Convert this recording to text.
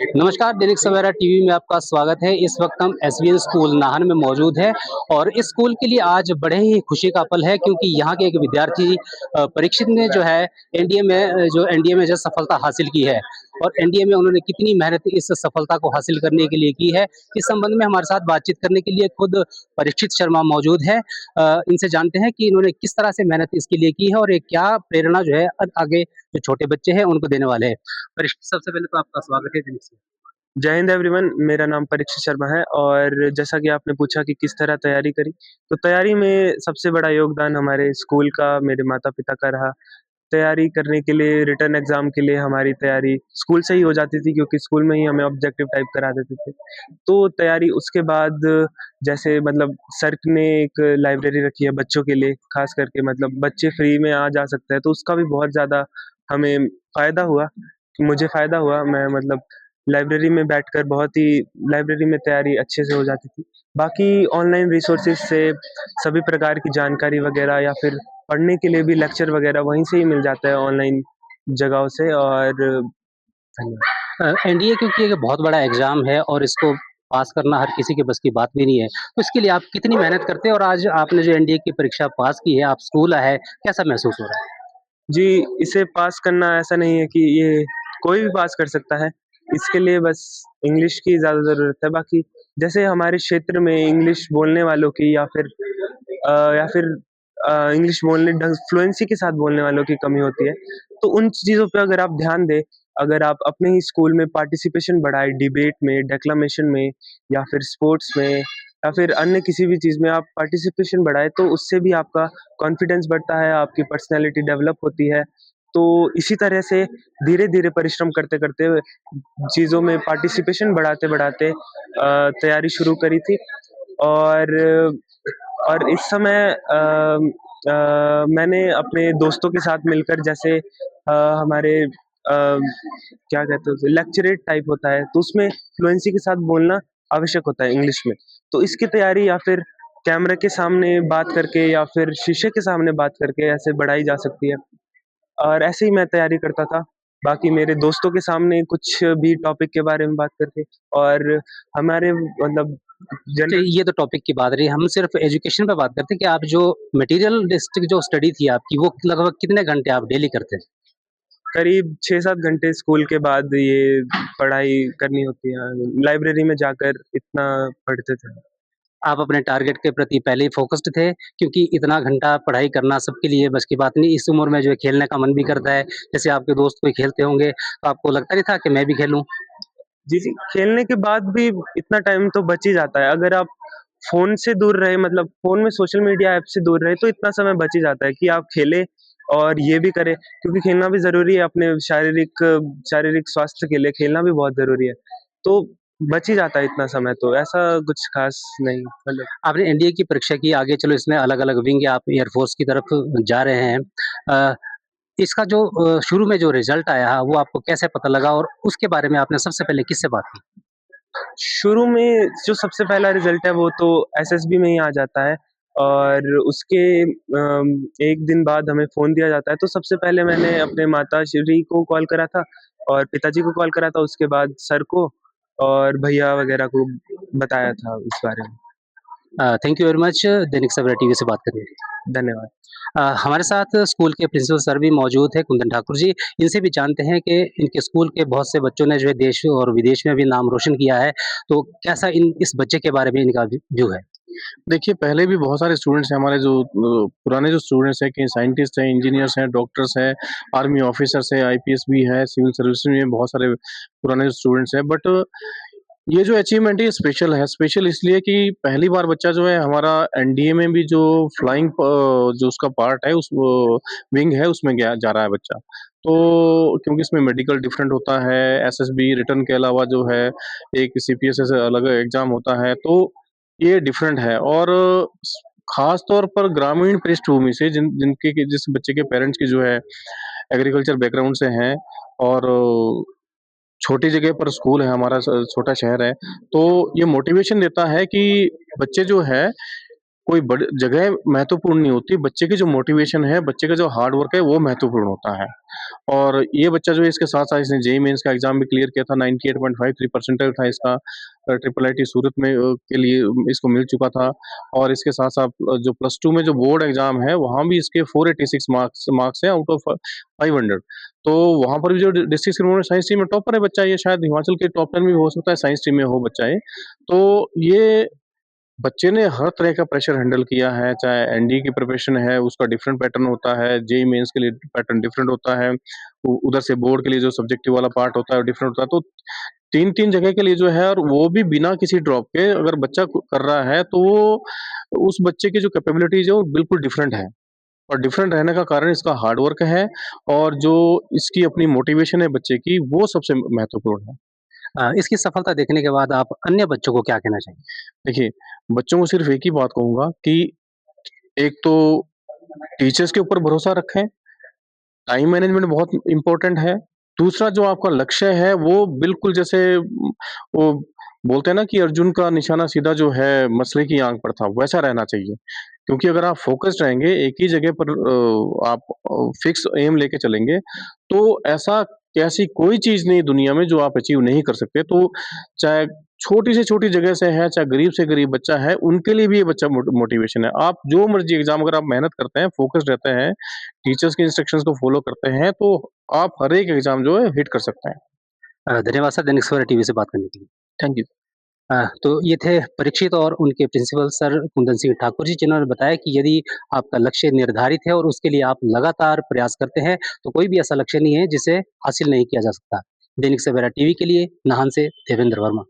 नमस्कार, दैनिक सवेरा टीवी में आपका स्वागत है। इस वक्त हम एसवीएन स्कूल नाहन में मौजूद हैं और इस स्कूल के लिए आज बड़े ही खुशी का पल है क्योंकि यहाँ के एक विद्यार्थी परीक्षित ने जो है एनडीए में जो सफलता हासिल की है और एनडीए में उन्होंने कितनी मेहनत इस सफलता को हासिल करने के लिए की है, इस संबंध में हमारे साथ बातचीत करने के लिए खुद परीक्षित शर्मा मौजूद है। इनसे जानते हैं कि इन्होंने किस तरह से मेहनत इसके लिए की है और ये क्या प्रेरणा जो है आगे जो छोटे बच्चे हैं उनको देने वाले हैं। परीक्षित, सबसे पहले तो आपका स्वागत है दैनिक सवेरा। जय हिंद एवरीवन। मेरा नाम परीक्षित शर्मा है और जैसा कि आपने पूछा कि किस तरह तैयारी करी, तो तैयारी में सबसे बड़ा योगदान हमारे स्कूल का, मेरे माता-पिता का रहा। तैयारी करने के लिए, रिटन एग्ज़ाम के लिए हमारी तैयारी स्कूल से ही हो जाती थी क्योंकि स्कूल में ही हमें ऑब्जेक्टिव टाइप करा देते थे। तो तैयारी उसके बाद जैसे मतलब सर ने एक लाइब्रेरी रखी है बच्चों के लिए, ख़ास करके मतलब बच्चे फ्री में आ जा सकते हैं, तो उसका भी बहुत ज़्यादा हमें फ़ायदा हुआ। मुझे फ़ायदा हुआ, मैं मतलब लाइब्रेरी में बैठकर बहुत ही लाइब्रेरी में तैयारी अच्छे से हो जाती थी। बाकी ऑनलाइन रिसोर्सेज़ से सभी प्रकार की जानकारी वगैरह या फिर पढ़ने के लिए भी लेक्चर वगैरह वहीं से ही मिल जाता है ऑनलाइन जगहों से। और धन्यवाद। एनडीए क्योंकि एक बहुत बड़ा एग्जाम है और इसको पास करना हर किसी के बस की बात भी नहीं है, तो इसके लिए आप कितनी मेहनत करते हैं और आज आपने जो एनडीए की परीक्षा पास की है, आप स्कूल आए, कैसा महसूस हो रहा है? जी, इसे पास करना ऐसा नहीं है कि ये कोई भी पास कर सकता है। इसके लिए बस इंग्लिश की ज़्यादा ज़रूरत है। बाकी जैसे हमारे क्षेत्र में इंग्लिश बोलने वालों की या फिर इंग्लिश बोलने ढंग फ्लुएंसी के साथ बोलने वालों की कमी होती है। तो उन चीज़ों पे अगर आप ध्यान दें, अगर आप अपने ही स्कूल में पार्टिसिपेशन बढ़ाएँ, डिबेट में, डेक्लामेशन में या फिर स्पोर्ट्स में या फिर अन्य किसी भी चीज़ में आप पार्टिसिपेशन बढ़ाएँ, तो उससे भी आपका कॉन्फिडेंस बढ़ता है, आपकी पर्सनैलिटी डेवलप होती है। तो इसी तरह से धीरे-धीरे परिश्रम करते-करते चीज़ों में पार्टिसिपेशन बढ़ाते-बढ़ाते तैयारी शुरू करी थी। और इस समय मैंने अपने दोस्तों के साथ मिलकर जैसे हमारे क्या कहते हैं उसे, लेक्चरेट टाइप होता है, तो उसमें फ्लुएंसी के साथ बोलना आवश्यक होता है इंग्लिश में। तो इसकी तैयारी या फिर कैमरे के सामने बात करके या फिर शीशे के सामने बात करके ऐसे बढ़ाई जा सकती है। और ऐसे ही मैं तैयारी करता था। बाकी मेरे दोस्तों के सामने कुछ भी टॉपिक के बारे में बात करके और हमारे मतलब तो जनरल ये तो टॉपिक की बात रही, हम सिर्फ एजुकेशन पे बात करते हैं कि आप जो मटेरियलिस्टिक जो स्टडी थी आपकी, वो लगभग कितने घंटे आप डेली करते हैं? करीब 6-7 घंटे स्कूल के बाद ये पढ़ाई करनी होती है। लाइब्रेरी में जाकर इतना पढ़ते थे। आप अपने टारगेट के प्रति पहले ही फ़ोकस्ड थे क्योंकि इतना घंटा पढ़ाई करना सबके लिए बस की बात नहीं, इस उम्र में जो है खेलने का मन भी करता है, जैसे आपके दोस्त कोई खेलते होंगे, तो आपको लगता नहीं था कि मैं भी खेलूँ? जी, जी। खेलने के बाद भी इतना टाइम तो बच ही जाता है। अगर आप फ़ोन से दूर रहे, मतलब फ़ोन में सोशल मीडिया ऐप से दूर रहे, तो इतना समय बच ही जाता है कि आप खेलें और ये भी करें, क्योंकि खेलना भी ज़रूरी है अपने शारीरिक स्वास्थ्य के लिए खेलना भी बहुत ज़रूरी है। तो बच ही जाता है इतना समय, तो ऐसा कुछ ख़ास नहीं मतलब। आपने एनडीए की परीक्षा की, आगे चलो इसमें अलग-अलग विंग है, आप एयरफ़ोर्स की तरफ जा रहे हैं। अ, इसका जो शुरू में जो रिज़ल्ट आया, वो आपको कैसे पता लगा और उसके बारे में आपने सबसे पहले किससे बात की? शुरू में जो सबसे पहला रिज़ल्ट है वो तो एसएसबी में ही आ जाता है और उसके 1 दिन बाद हमें फ़ोन दिया जाता है। तो सबसे पहले मैंने अपने माताश्री को कॉल करा था और पिताजी को कॉल करा था, उसके बाद सर को और भैया वगैरह को बताया था इस बारे में। Thank you very much Dainik Savera TV से बात करने के लिए। धन्यवाद। हमारे साथ स्कूल के प्रिंसिपल सर भी मौजूद हैं, कुंदन ठाकुर जी। इनसे भी जानते हैं कि इनके स्कूल के बहुत से बच्चों ने जो है देश और विदेश में भी नाम रोशन किया है, तो कैसा इन इस बच्चे के बारे में इनका व्यू है? देखिए, पहले भी बहुत सारे स्टूडेंट्स हैं हमारे जो पुराने जो स्टूडेंट्स हैं, कई साइंटिस्ट हैं, इंजीनियर्स हैं, डॉक्टर्स हैं, आर्मी ऑफिसर्स हैं, आईपीएस भी हैं, सिविल सर्विस में बहुत सारे पुराने जो स्टूडेंट्स हैं। बट ये जो अचीवमेंट है ये स्पेशल है। स्पेशल इसलिए कि पहली बार बच्चा जो है हमारा एनडीए में भी जो फ्लाइंग जो उसका पार्ट है उस विंग है उसमें गया जा रहा है बच्चा। तो क्योंकि इसमें मेडिकल डिफरेंट होता है, एसएसबी रिटन के अलावा जो है एक सीपीएस से अलग एग्ज़ाम होता है, तो ये डिफरेंट है। और ख़ास तौर पर ग्रामीण पृष्ठभूमि से जिस बच्चे के पेरेंट्स की जो है एग्रीकल्चर बैकग्राउंड से हैं और छोटी जगह पर स्कूल है, हमारा छोटा शहर है, तो ये मोटिवेशन देता है कि बच्चे जो है कोई बड़ी जगह महत्वपूर्ण नहीं होती, बच्चे की जो मोटिवेशन है, बच्चे का जो हार्ड वर्क है, वो महत्वपूर्ण होता है। और ये बच्चा जो है इसके साथ-साथ इसने जेईई मेंस का एग्ज़ाम भी क्लियर किया था, 98.53 परसेंटाइल था इसका। ट्रिपल आईटी सूरत में के लिए इसको मिल चुका था। और इसके साथ-साथ जो प्लस 2 में जो बोर्ड एग्ज़ाम है, वहाँ भी इसके 486 मार्क्स मार्क्स हैं आउट ऑफ 500। तो वहाँ पर भी जो डिस्ट्रिक्ट स्कूल में साइंस स्ट्रीम में टॉपर है बच्चा, ये शायद हिमाचल के टॉप 10 में भी हो सकता है, साइंस स्ट्रीम में हो बच्चा ये। तो ये बच्चे ने हर तरह का प्रेशर हैंडल किया है, चाहे एनडीए की प्रिपरेशन है, उसका डिफरेंट पैटर्न होता है, जेईई मेंस के लिए पैटर्न डिफरेंट होता है, उधर से बोर्ड के लिए जो सब्जेक्टिव वाला पार्ट होता है, डिफरेंट होता है। तो 3-3 जगह के लिए जो है, और वो भी बिना किसी ड्रॉप के अगर बच्चा कर रहा है, तो वो उस बच्चे की जो कैपेबिलिटीज़ है, वो बिल्कुल डिफरेंट है। और डिफरेंट रहने का कारण इसका हार्ड वर्क है, और जो इसकी अपनी मोटिवेशन है बच्चे की, वो सबसे महत्वपूर्ण है। इसकी सफलता देखने के बाद आप अन्य बच्चों को क्या कहना चाहेंगे? देखिए, बच्चों को सिर्फ़ एक ही बात कहूँगा कि एक तो टीचर्स के ऊपर भरोसा रखें, टाइम मैनेजमेंट बहुत इम्पोर्टेंट है। दूसरा जो आपका लक्ष्य है वो बिल्कुल जैसे वो बोलते हैं ना कि अर्जुन का निशाना सीधा जो है मसले की आँख पर था, वैसा रहना चाहिए। क्योंकि अगर आप फ़ोकस्ड रहेंगे, एक ही जगह पर आप फ़िक्स एम लेके चलेंगे, तो ऐसी कोई चीज़ नहीं दुनिया में जो आप अचीव नहीं कर सकते। तो चाहे छोटी से छोटी जगह से है, चाहे गरीब से गरीब बच्चा है, उनके लिए भी ये बच्चा मोटिवेशन है। आप जो मर्ज़ी एग्ज़ाम अगर आप मेहनत करते हैं, फ़ोकस्ड रहते हैं, टीचर्स के इंस्ट्रक्शंस को फ़ॉलो करते हैं, तो आप हर एक एग्ज़ाम जो है हिट कर सकते हैं। धन्यवाद सर दैनिक सवेरा टीवी से बात करने के लिए। Thank you. तो ये थे परीक्षित और उनके प्रिंसिपल सर कुंदन सिंह ठाकुर जी, जिन्होंने बताया कि यदि आपका लक्ष्य निर्धारित है और उसके लिए आप लगातार प्रयास करते हैं, तो कोई भी ऐसा लक्ष्य नहीं है जिसे हासिल नहीं किया जा सकता। दैनिक सवेरा टीवी के लिए नाहन से देवेंद्र वर्मा।